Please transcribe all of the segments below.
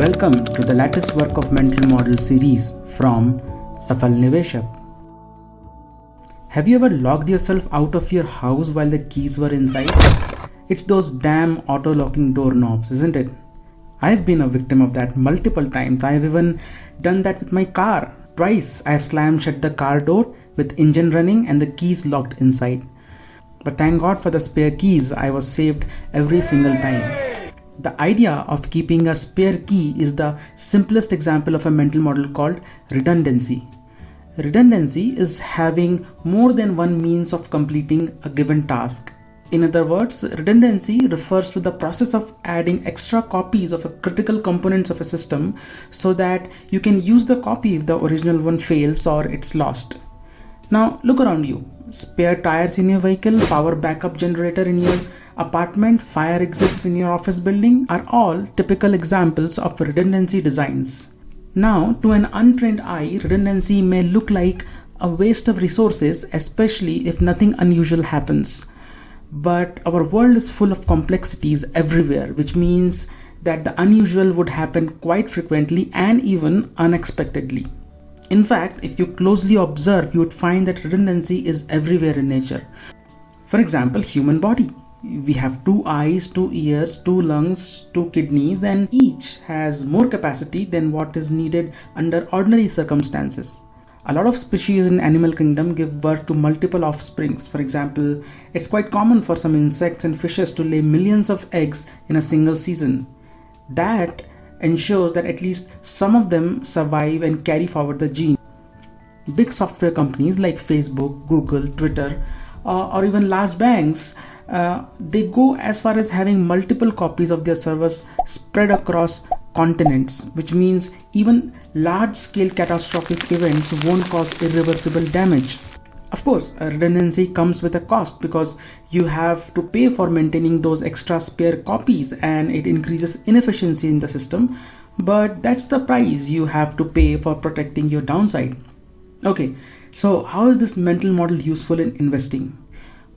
Welcome to the Latticework of Mental Model series from Safal Niveshak. Have you ever locked yourself out of your house while the keys were inside? It's those damn auto-locking doorknobs, isn't it? I've been a victim of that multiple times. I have even done that with my car. Twice I have slammed shut the car door with engine running and the keys locked inside. But thank God for the spare keys, I was saved every single time. The idea of keeping a spare key is the simplest example of a mental model called redundancy. Redundancy is having more than one means of completing a given task. In other words, redundancy refers to the process of adding extra copies of a critical components of a system so that you can use the copy if the original one fails or it's lost. Now look around you. Spare tires in your vehicle, power backup generator in your apartment, fire exits in your office building are all typical examples of redundancy designs. Now, to an untrained eye, redundancy may look like a waste of resources, especially if nothing unusual happens. But our world is full of complexities everywhere, which means that the unusual would happen quite frequently and even unexpectedly. In fact, if you closely observe, you would find that redundancy is everywhere in nature. For example, human body. We have 2 eyes, 2 ears, 2 lungs, 2 kidneys, and each has more capacity than what is needed under ordinary circumstances. A lot of species in animal kingdom give birth to multiple offsprings. For example, it's quite common for some insects and fishes to lay millions of eggs in a single season. That ensures that at least some of them survive and carry forward the gene. Big software companies like Facebook, Google, Twitter, or even large banks, they go as far as having multiple copies of their servers spread across continents, which means even large-scale catastrophic events won't cause irreversible damage. Of course, redundancy comes with a cost because you have to pay for maintaining those extra spare copies and it increases inefficiency in the system, but that's the price you have to pay for protecting your downside. Okay, so how is this mental model useful in investing?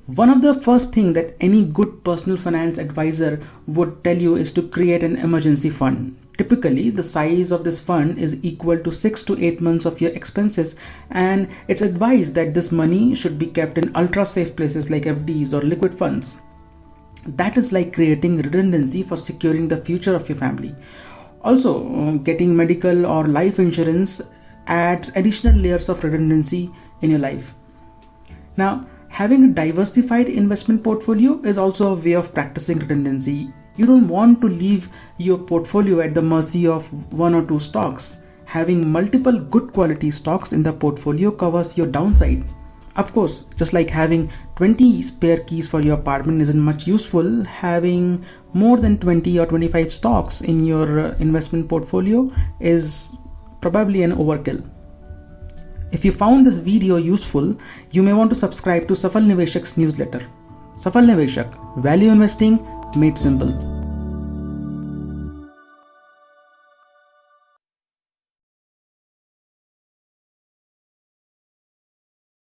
One of the first things that any good personal finance advisor would tell you is to create an emergency fund. Typically, the size of this fund is equal to 6 to 8 months of your expenses, and it's advised that this money should be kept in ultra safe places like FDs or liquid funds. That is like creating redundancy for securing the future of your family. Also, getting medical or life insurance adds additional layers of redundancy in your life. Now, having a diversified investment portfolio is also a way of practicing redundancy. You don't want to leave your portfolio at the mercy of 1 or 2 stocks. Having multiple good quality stocks in the portfolio covers your downside. Of course, just like having 20 spare keys for your apartment isn't much useful, having more than 20 or 25 stocks in your investment portfolio is probably an overkill. If you found this video useful, you may want to subscribe to Safal Niveshak's newsletter. Safal Niveshak, Value Investing Made Simple.